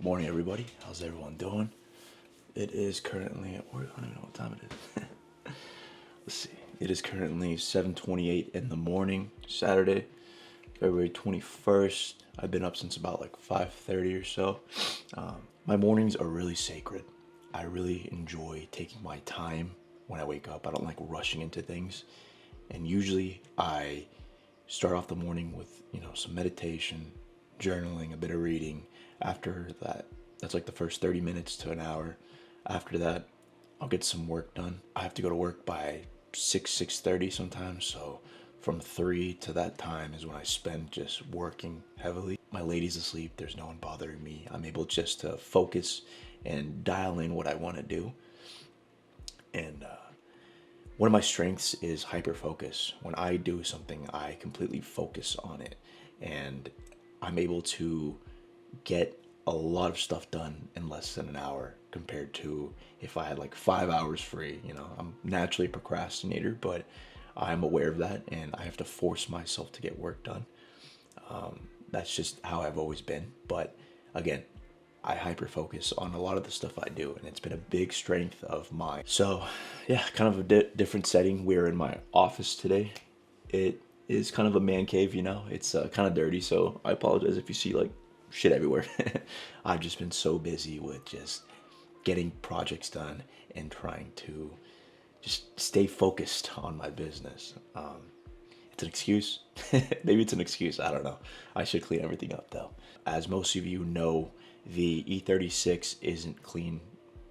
Morning, everybody. How's everyone doing? It is currently, I don't even know what time it is. Let's see. It is currently 7:28 in the morning, Saturday, February 21st. I've been up since about like 5:30 or so. My mornings are really sacred. I really enjoy taking my time when I wake up. I don't like rushing into things. And usually I start off the morning with, some meditation, journaling, a bit of reading. After that, that's like the first 30 minutes to an hour. After that, I'll get some work done. I have to go to work by 6:30 sometimes, so from 3 to that time is when I spend just working heavily. My lady's asleep, there's no one bothering me. I'm able just to focus and dial in what I want to do. And one of my strengths is hyper focus. When I do something, I completely focus on it, and I'm able to get a lot of stuff done in less than an hour compared to if I had like 5 hours free. I'm naturally a procrastinator, but I'm aware of that and I have to force myself to get work done. That's just how I've always been. But again, I hyper focus on a lot of the stuff I do, and it's been a big strength of mine. So, yeah, kind of a different setting. We're in my office today. It is kind of a man cave, It's kind of dirty, so I apologize if you see like shit everywhere. I've just been so busy with just getting projects done and trying to just stay focused on my business. It's an excuse. Maybe it's an excuse. I don't know. I should clean everything up though. As most of you know, the E36 isn't clean.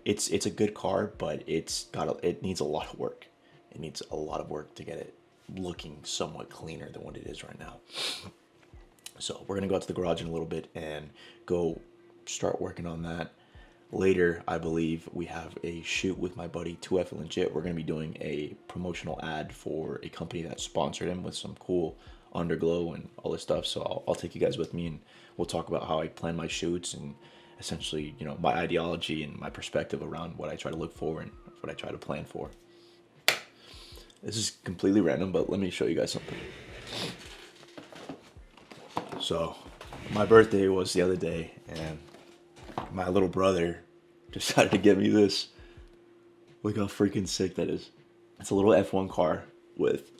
It's a good car, but it needs a lot of work. It needs a lot of work to get it looking somewhat cleaner than what it is right now. So we're gonna go out to the garage in a little bit and go start working on that. Later, I believe we have a shoot with my buddy 2F Legit. We're gonna be doing a promotional ad for a company that sponsored him with some cool underglow and all this stuff. So I'll take you guys with me, and we'll talk about how I plan my shoots and essentially, my ideology and my perspective around what I try to look for and what I try to plan for. This is completely random, but let me show you guys something. So, my birthday was the other day, and my little brother decided to get me this. Look how freaking sick that is. It's a little F1 car with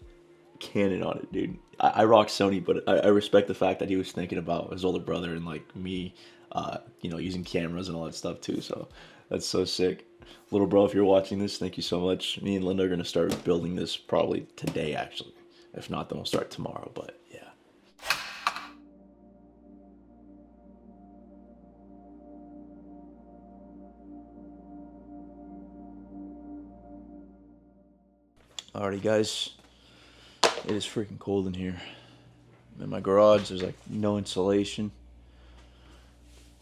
Canon on it, dude. I rock Sony, but I respect the fact that he was thinking about his older brother and like me, using cameras and all that stuff too. So that's so sick. Little bro, if you're watching this, thank you so much. Me and Linda are gonna start building this probably today, actually. If not, then we'll start tomorrow. But yeah. Alrighty, guys. It is freaking cold in here. I'm in my garage. There's like no insulation.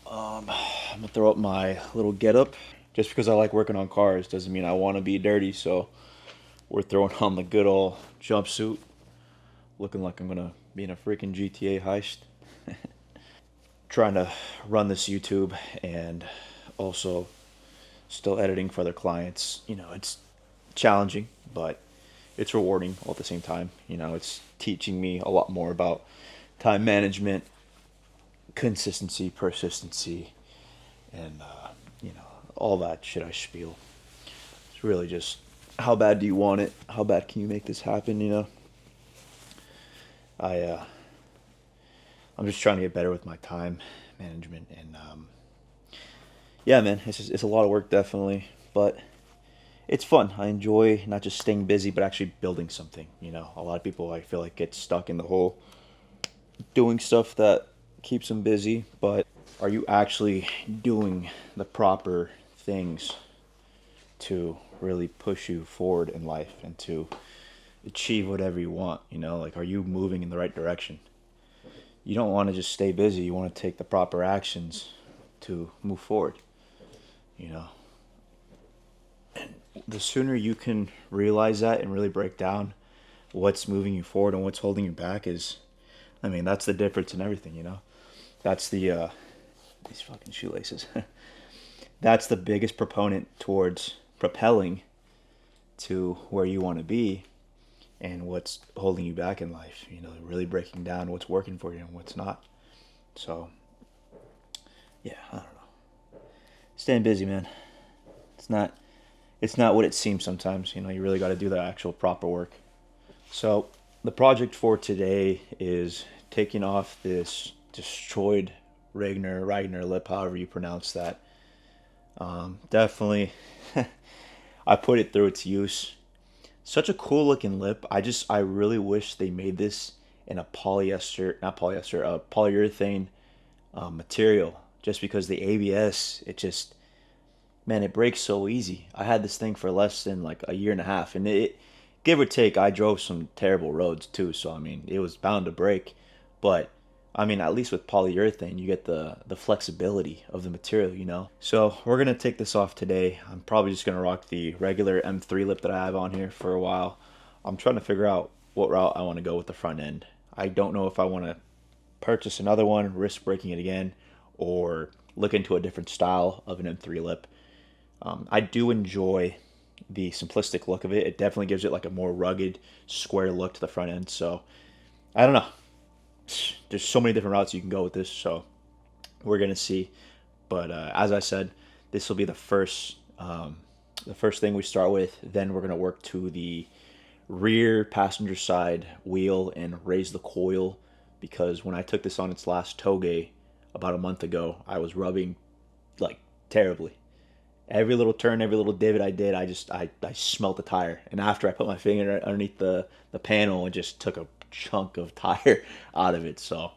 I'm gonna throw up my little getup. Just because I like working on cars doesn't mean I want to be dirty. So we're throwing on the good old jumpsuit, looking like I'm gonna be in a freaking GTA heist. Trying to run this YouTube and also still editing for other clients. It's challenging, but it's rewarding all at the same time. It's teaching me a lot more about time management, consistency, persistency, and all that shit I spiel. It's really just how bad do you want it? How bad can you make this happen? I'm just trying to get better with my time management, and yeah, man, it's a lot of work definitely, but it's fun. I enjoy not just staying busy, but actually building something. A lot of people, I feel like, get stuck in the whole doing stuff that keeps them busy, but are you actually doing the proper things to really push you forward in life and to achieve whatever you want? Like, are you moving in the right direction? You don't want to just stay busy. You want to take the proper actions to move forward. The sooner you can realize that and really break down what's moving you forward and what's holding you back that's the difference in everything. That's the these fucking shoelaces. That's the biggest proponent towards propelling to where you want to be and what's holding you back in life. Really breaking down what's working for you and what's not. So yeah, I don't know. staying busy, man. It's not what it seems sometimes. You know, you really got to do the actual proper work. So the project for today is taking off this destroyed Ragnar lip, however you pronounce that. Definitely, I put it through its use. Such a cool looking lip. I really wish they made this in a polyurethane material. Just because the ABS, man, it breaks so easy. I had this thing for less than like a year and a half, and give or take, I drove some terrible roads too. So I mean, it was bound to break. But I mean, at least with polyurethane, you get the flexibility of the material, you know. So we're gonna take this off today. I'm probably just gonna rock the regular M3 lip that I have on here for a while. I'm trying to figure out what route I want to go with the front end. I don't know if I want to purchase another one, risk breaking it again, or look into a different style of an M3 lip. I do enjoy the simplistic look of it. It definitely gives it like a more rugged, square look to the front end. So I don't know. There's so many different routes you can go with this. So we're gonna see. But as I said, this will be the first thing we start with. Then we're gonna work to the rear passenger side wheel and raise the coil, because when I took this on its last toge about a month ago, I was rubbing like terribly. Every little turn, every little divot I did, I smelt the tire. And after I put my finger underneath the panel, and just took a chunk of tire out of it. So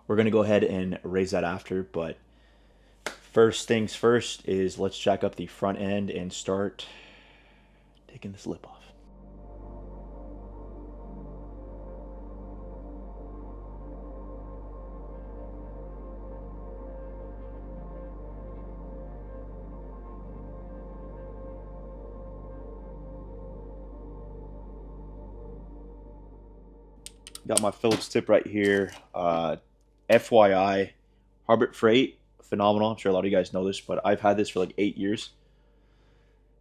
we're gonna go ahead and raise that after. But first things first is let's jack up the front end and start taking this lip off. Got my Phillips tip right here. FYI, Harbor Freight, phenomenal. I'm sure a lot of you guys know this, but I've had this for like 8 years.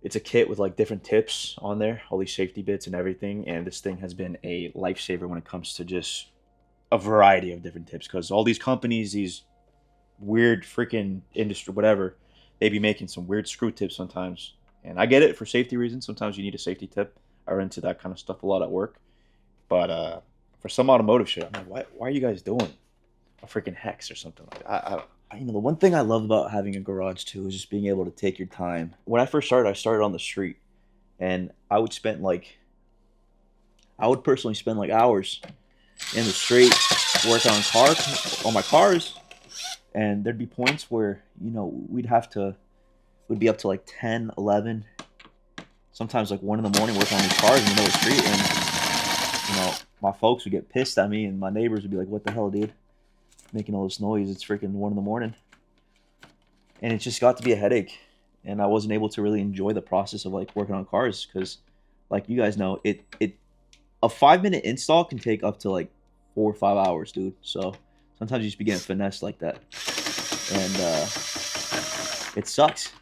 It's a kit with like different tips on there, all these safety bits and everything. And this thing has been a lifesaver when it comes to just a variety of different tips. Because all these companies, these weird freaking industry, whatever, they be making some weird screw tips sometimes. And I get it for safety reasons. Sometimes you need a safety tip. I run into that kind of stuff a lot at work. But for some automotive shit, I'm like, why are you guys doing a freaking hex or something like that? You know, the one thing I love about having a garage too is just being able to take your time. When I first started, I started on the street, and I would personally spend like hours in the street working on my cars, and there'd be points where, you know, we'd be up to like 10, 11, sometimes like 1 in the morning working on these cars in the middle of the street, and you know, my folks would get pissed at me, and my neighbors would be like, "What the hell, dude? Making all this noise? It's freaking 1 in the morning." And it just got to be a headache, and I wasn't able to really enjoy the process of like working on cars, because, like you guys know, a 5-minute install can take up to like 4 or 5 hours, dude. So sometimes you just be getting finessed like that, and it sucks.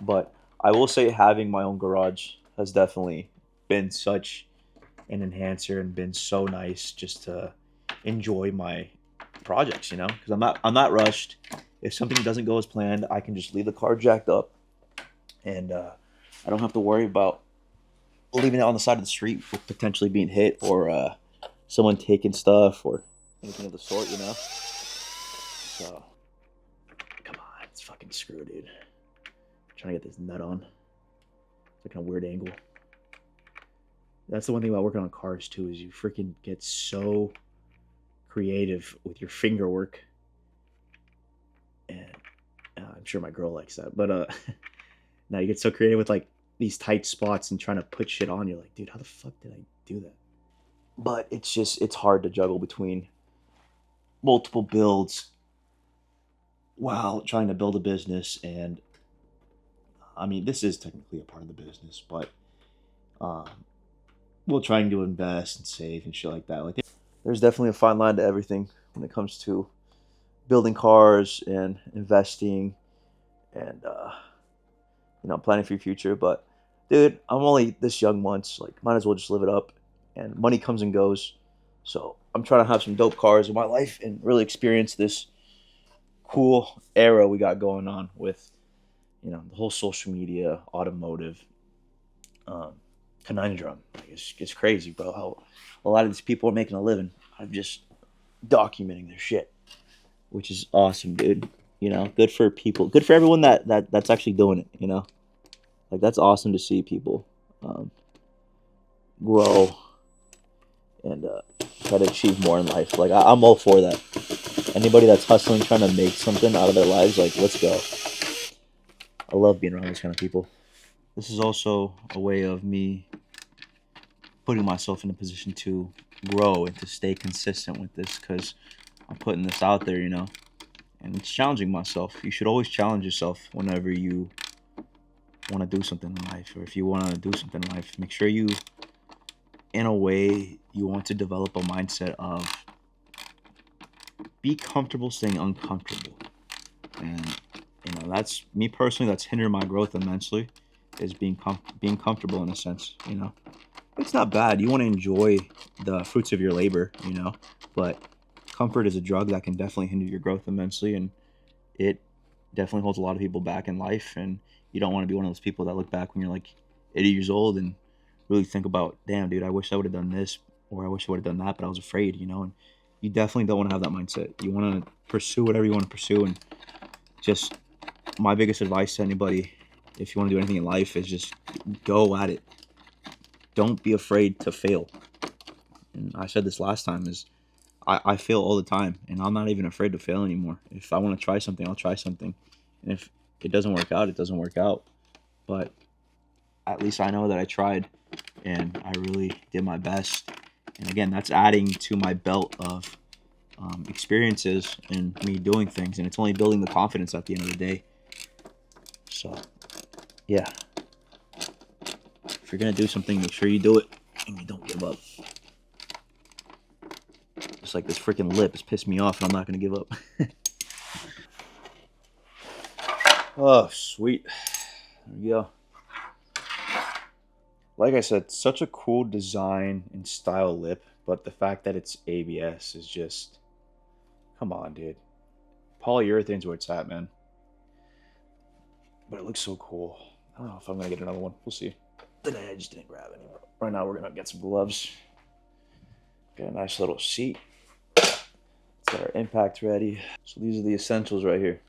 But I will say, having my own garage has definitely been such an enhancer and been so nice just to enjoy my projects, you know, because I'm not rushed. If something doesn't go as planned, I can just leave the car jacked up, and I don't have to worry about leaving it on the side of the street with potentially being hit, or someone taking stuff or anything of the sort, you know. So come on, it's fucking screw, dude. I'm trying to get this nut on. It's like a weird angle. That's the one thing about working on cars too, is you freaking get so creative with your finger work, and I'm sure my girl likes that. But now you get so creative with like these tight spots and trying to put shit on. You're like, dude, how the fuck did I do that? But it's hard to juggle between multiple builds while trying to build a business. And I mean, this is technically a part of the business, but we're trying to invest and save and shit like that. Like, there's definitely a fine line to everything when it comes to building cars and investing and you know, planning for your future. But dude, I'm only this young once, like might as well just live it up. And money comes and goes, so I'm trying to have some dope cars in my life and really experience this cool era we got going on with, you know, the whole social media, automotive um, conundrum. Like, it's crazy, bro. How a lot of these people are making a living out of just documenting their shit, which is awesome, dude. You know, good for people, good for everyone that's actually doing it. You know, like that's awesome to see people um, grow and try to achieve more in life. Like I'm all for that. Anybody that's hustling, trying to make something out of their lives, like let's go. I love being around these kind of people. This is also a way of me putting myself in a position to grow and to stay consistent with this because I'm putting this out there, you know, and it's challenging myself. You should always challenge yourself whenever you want to do something in life, or if you want to do something in life. Make sure you, in a way, you want to develop a mindset of be comfortable staying uncomfortable. And, you know, that's me personally, that's hindered my growth immensely, is being comfortable in a sense, you know. It's not bad. You want to enjoy the fruits of your labor, you know, but comfort is a drug that can definitely hinder your growth immensely, and it definitely holds a lot of people back in life. And you don't want to be one of those people that look back when you're like 80 years old and really think about, damn, dude, I wish I would have done this, or I wish I would have done that, but I was afraid, you know. And you definitely don't want to have that mindset. You want to pursue whatever you want to pursue, and just my biggest advice to anybody, if you want to do anything in life, is just go at it. Don't be afraid to fail. And I said this last time, is I fail all the time, and I'm not even afraid to fail anymore. If I want to try something, I'll try something. And if it doesn't work out, it doesn't work out. But at least I know that I tried, and I really did my best. And again, that's adding to my belt of experiences and me doing things, and it's only building the confidence at the end of the day. So, yeah, if you're gonna do something, make sure you do it, and you don't give up. Just like this freaking lip has pissed me off, and I'm not gonna give up. Oh, sweet. There we go. Like I said, such a cool design and style lip, but the fact that it's ABS is just, come on, dude. Polyurethane's where it's at, man. But it looks so cool. I don't know if I'm gonna get another one. We'll see. Today I just didn't grab any. Right now we're gonna get some gloves. Got a nice little seat. Let's get our impact ready. So these are the essentials right here.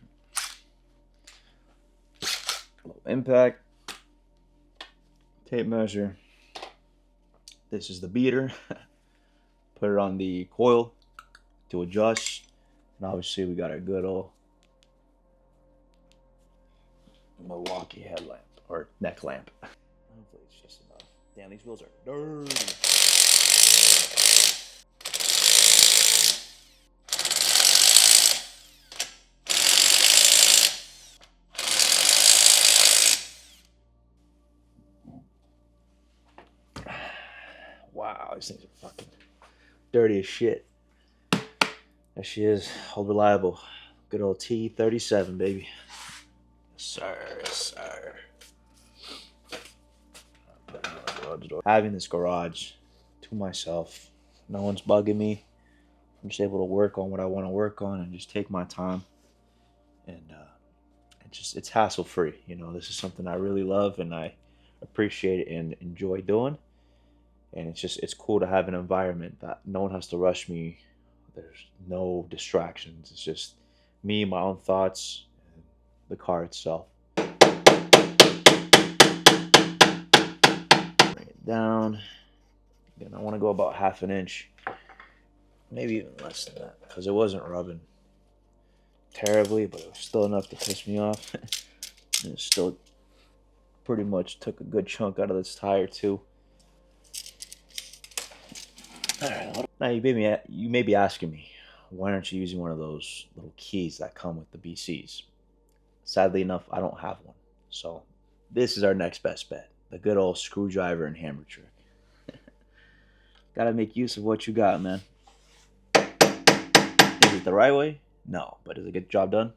Impact, tape measure. This is the beater. Put it on the coil to adjust. And obviously we got our good old Milwaukee headlamp or neck lamp. Hopefully it's just enough. Damn, these wheels are dirty. Wow, these things are fucking dirty as shit. There she is, old reliable. Good old T37, baby. Yes, sir, yes, sir. Having this garage to myself, no one's bugging me. I'm just able to work on what I want to work on and just take my time. And it's hassle free. You know, this is something I really love and I appreciate and enjoy doing. And it's cool to have an environment that no one has to rush me. There's no distractions. It's just me, my own thoughts, and the car itself. Bring it down. Again, I want to go about 1/2 inch, maybe even less than that, because it wasn't rubbing terribly, but it was still enough to piss me off. And it still pretty much took a good chunk out of this tire too. Alright, now you may be asking me, why aren't you using one of those little keys that come with the BCs? Sadly enough, I don't have one. So this is our next best bet. The good old screwdriver and hammer trick. Gotta make use of what you got, man. Is it the right way? No. But does it get the job done?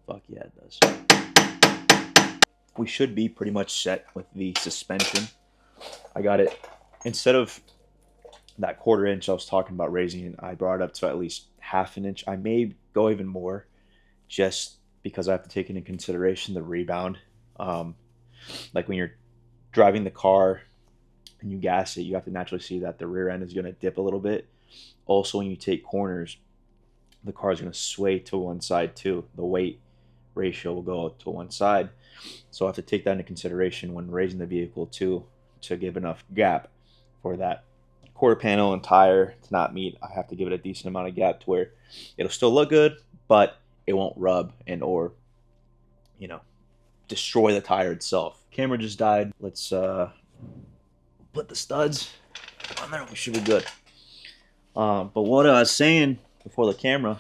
Fuck yeah, it does. We should be pretty much set with the suspension. I got it. Instead of that 1/4 inch I was talking about raising it, I brought it up to at least 1/2 inch. I may go even more just because I have to take into consideration the rebound Like when you're driving the car and you gas it, you have to naturally see that the rear end is going to dip a little bit. Also, when you take corners, the car is going to sway to one side too. The weight ratio will go to one side. So I have to take that into consideration when raising the vehicle too, to give enough gap for that quarter panel and tire to not meet. I have to give it a decent amount of gap to where it'll still look good, but it won't rub and or you know destroy the tire itself. Camera just died. Let's put the studs on there. We should be good. But what I was saying before the camera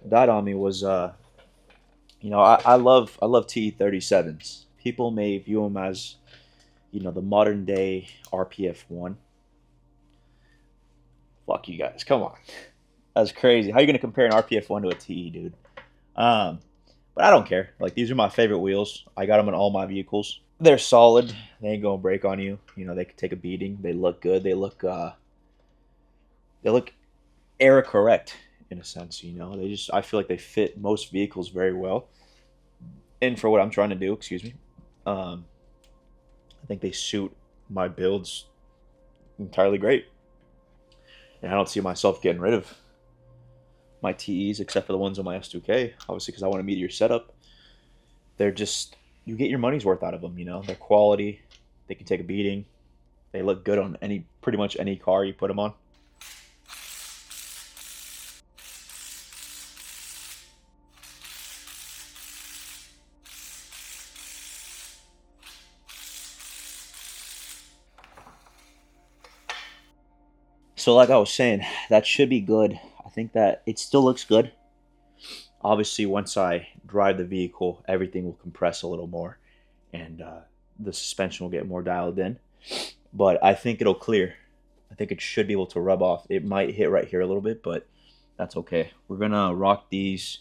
died on me was, I love TE37s. People may view them as, the modern day RPF1. Fuck you guys, come on, that's crazy. How are you gonna compare an RPF1 to a TE, dude? But I don't care. Like, these are my favorite wheels. I got them in all my vehicles. They're solid. They ain't gonna break on you. They can take a beating. They look good. They look era correct in a sense. I feel like they fit most vehicles very well. And for what I'm trying to do, excuse me, I think they suit my builds entirely great. And I don't see myself getting rid of my TEs except for the ones on my S2K, obviously, because I want a meteor setup. They're just, you get your money's worth out of them. They're quality. They can take a beating. They look good on pretty much any car you put them on. So like I was saying, that should be good. I think that it still looks good. Obviously, once I drive the vehicle, everything will compress a little more, and the suspension will get more dialed in. But I think it'll clear. I think it should be able to rub off. It might hit right here a little bit, but that's okay. We're gonna rock these.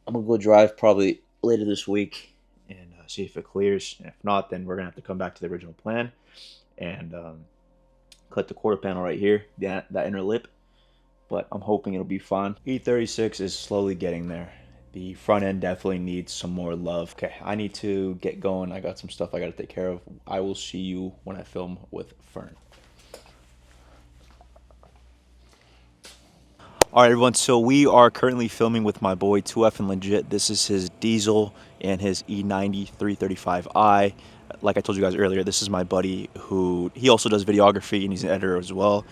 I'm gonna go drive probably later this week and see if it clears. And if not, then we're gonna have to come back to the original plan and cut the quarter panel right here, that inner lip. But I'm hoping it'll be fine. E36 is slowly getting there. The front end definitely needs some more love. Okay, I need to get going. I got some stuff I got to take care of. I will see you when I film with Fern. All right, everyone. So we are currently filming with my boy 2F and Legit. This is his diesel and his E90 335i. Like I told you guys earlier, this is my buddy who, he also does videography and he's an editor as well.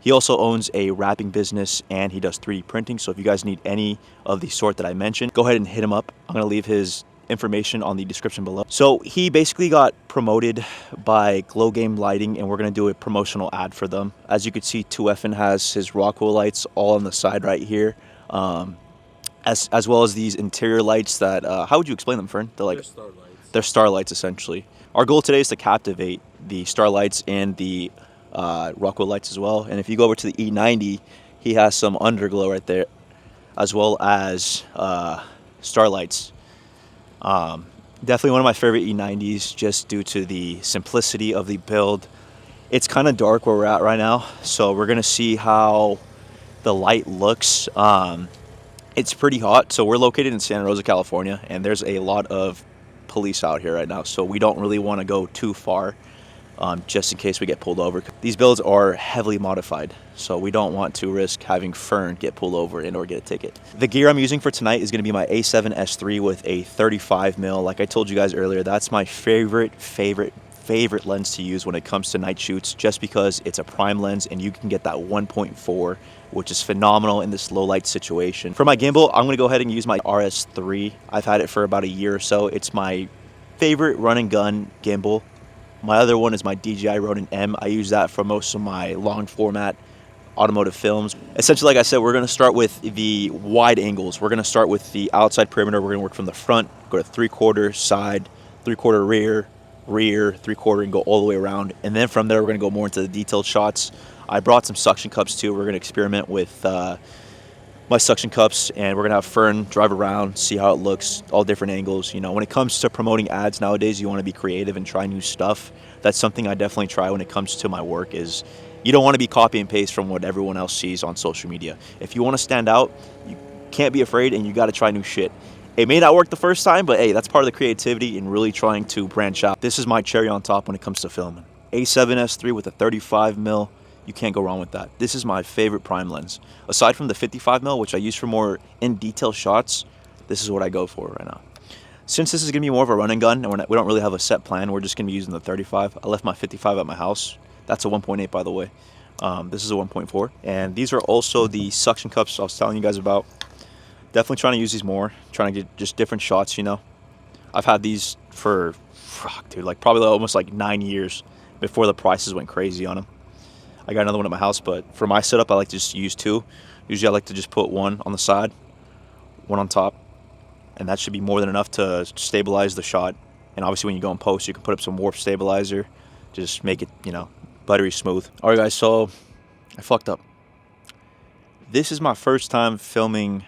He also owns a wrapping business and he does 3D printing. So if you guys need any of the sort that I mentioned, go ahead and hit him up. I'm going to leave his information on the description below. So he basically got promoted by Glow Game Lighting and we're going to do a promotional ad for them. As you can see, 2FN has his Rockwell lights all on the side right here. As well as these interior lights that, how would you explain them, Fern? They're starlights. They're starlights, essentially. Our goal today is to captivate the starlights and the Rockwell lights as well. And if you go over to the E90, he has some underglow right there, as well as starlights. Definitely one of my favorite E90s, just due to the simplicity of the build. It's kind of dark where we're at right now, so we're gonna see how the light looks. It's pretty hot, so we're located in Santa Rosa, California, and there's a lot of police out here right now, so we don't really want to go too far, just in case we get pulled over. These builds are heavily modified, so we don't want to risk having Fern get pulled over and or get a ticket. The gear I'm using for tonight is going to be my A7S3 with a 35 mil. Like I told you guys earlier, that's my favorite lens to use when it comes to night shoots, just because it's a prime lens and you can get that 1.4, which is phenomenal in this low light situation. For my gimbal, I'm going to go ahead and use my RS3. I've had it for about a year or so. It's my favorite run and gun gimbal. My other one is my DJI Ronin M. I use that for most of my long format automotive films. Essentially, like I said, we're going to start with the wide angles. We're going to start with the outside perimeter. We're going to work from the front, go to 3/4 side, 3/4 rear, 3/4, and go all the way around. And then from there, we're going to go more into the detailed shots. I brought some suction cups too. We're going to experiment with my suction cups, and we're going to have Fern drive around, see how it looks, all different angles. When it comes to promoting ads nowadays, you want to be creative and try new stuff. That's something I definitely try when it comes to my work, is you don't want to be copy and paste from what everyone else sees on social media. If you want to stand out, you can't be afraid, and you got to try new shit. It may not work the first time, but hey, that's part of the creativity and really trying to branch out. This is my cherry on top when it comes to filming. A7S3 with a 35mm, you can't go wrong with that. This is my favorite prime lens. Aside from the 55mm, which I use for more in-detail shots, this is what I go for right now. Since this is going to be more of a run and gun, and we don't really have a set plan, we're just going to be using the 35. I left my 55 at my house. That's a 1.8, by the way. This is a 1.4. And these are also the suction cups I was telling you guys about. Definitely trying to use these more, trying to get just different shots, you know. I've had these for, fuck, dude, like probably almost like 9 years before the prices went crazy on them. I got another one at my house, but for my setup, I like to just use two. Usually I like to just put one on the side, one on top, and that should be more than enough to stabilize the shot. And obviously when you go in post, you can put up some warp stabilizer, just make it, you know, buttery smooth. All right, guys, so I fucked up. This is my first time filming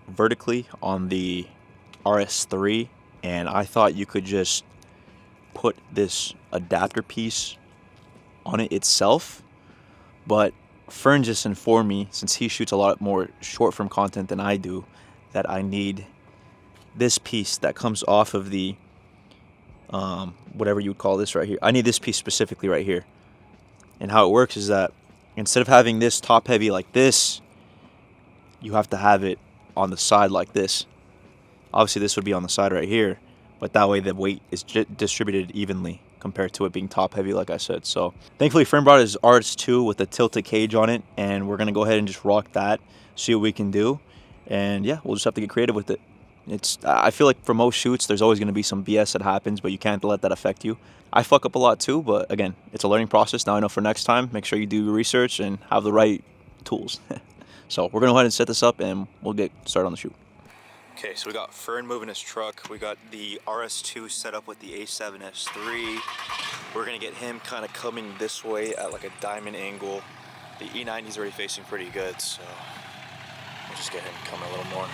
vertically on the RS3, and I thought you could just put this adapter piece on it itself, but Fern just informed me, since he shoots a lot more short form content than I do, that I need this piece that comes off of the whatever you would call this right here. I need this piece specifically right here. And how it works is that instead of having this top heavy like this, you have to have it on the side like this. Obviously this would be on the side right here, but that way the weight is distributed evenly compared to it being top heavy, like I said. So thankfully Fern brought his RS2 with a tilted cage on it, and we're gonna go ahead and just rock that, see what we can do. And yeah, we'll just have to get creative with it. I feel like for most shoots there's always going to be some BS that happens, but you can't let that affect you. I fuck up a lot too, but again, it's a learning process. Now I know for next time, make sure you do your research and have the right tools. So we're going to go ahead and set this up and we'll get started on the shoot. Okay, so we got Fern moving his truck. We got the RS2 set up with the A7S3. We're going to get him kind of coming this way at like a diamond angle. The E90 is already facing pretty good, so we'll just get him coming a little more.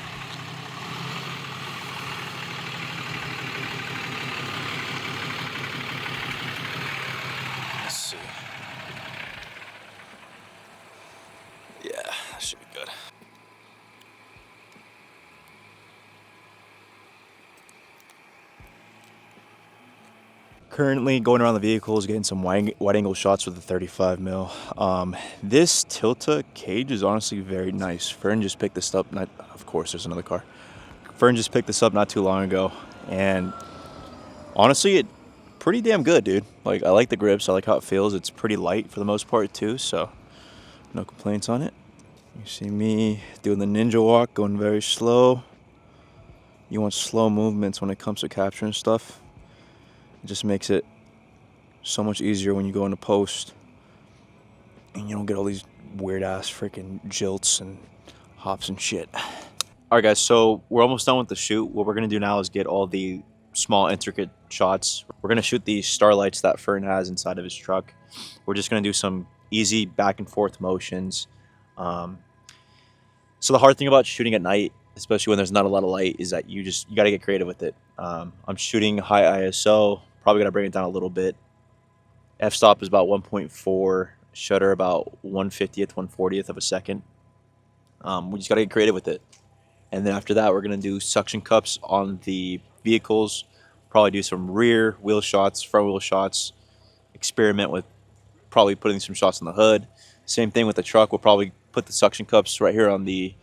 Let's see. Yeah, that should be good. Currently going around the vehicles, getting some wide angle shots with the 35mm. This Tilta cage is honestly very nice. Fern just picked this up. Of course, there's another car. Fern just picked this up not too long ago, and honestly, it pretty damn good, dude. Like, I like the grips. I like how it feels. It's pretty light for the most part too, so no complaints on it. You see me doing the ninja walk, going very slow. You want slow movements when it comes to capturing stuff. It just makes it so much easier when you go into post and you don't get all these weird ass freaking jilts and hops and shit. All right, guys, so we're almost done with the shoot. What we're gonna do now is get all the small intricate shots. We're gonna shoot these starlights that Fern has inside of his truck. We're just gonna do some easy back and forth motions. So the hard thing about shooting at night, especially when there's not a lot of light, is that you gotta get creative with it. I'm shooting high ISO, probably gotta bring it down a little bit. F-stop is about 1.4, shutter about 1/50th, 1/40th of a second. We just gotta get creative with it. And then after that, we're gonna do suction cups on the vehicles, probably do some rear wheel shots, front wheel shots, experiment with probably putting some shots on the hood. Same thing with the truck. We'll probably put the suction cups right here on the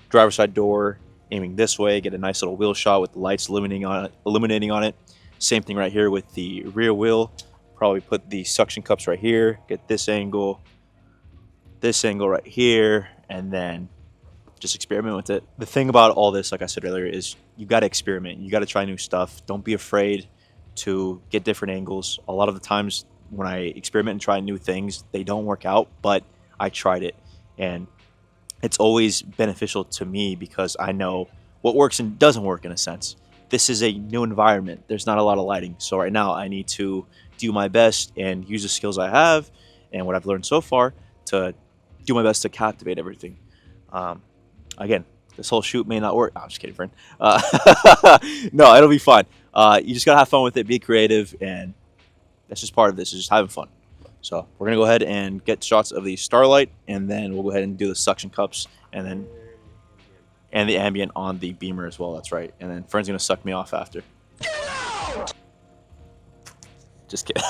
driver's side door, aiming this way, get a nice little wheel shot with the lights illuminating on it. Same thing right here with the rear wheel. Probably put the suction cups right here, get this angle right here, and then just experiment with it. The thing about all this, like I said earlier, is you got to experiment. You got to try new stuff. Don't be afraid to get different angles. A lot of the times when I experiment and try new things, they don't work out, but I tried it, and it's always beneficial to me because I know what works and doesn't work in a sense. This is a new environment. There's not a lot of lighting. So right now I need to do my best and use the skills I have and what I've learned so far to do my best to captivate everything. Again, this whole shoot may not work. I'm just kidding, friend. No, it'll be fun. You just gotta have fun with it, be creative, and that's just part of this, is just having fun. So we're gonna go ahead and get shots of the starlight, and then we'll go ahead and do the suction cups, and then And the ambient on the Beamer as well, that's right. And then Fern's gonna suck me off after. Just kidding.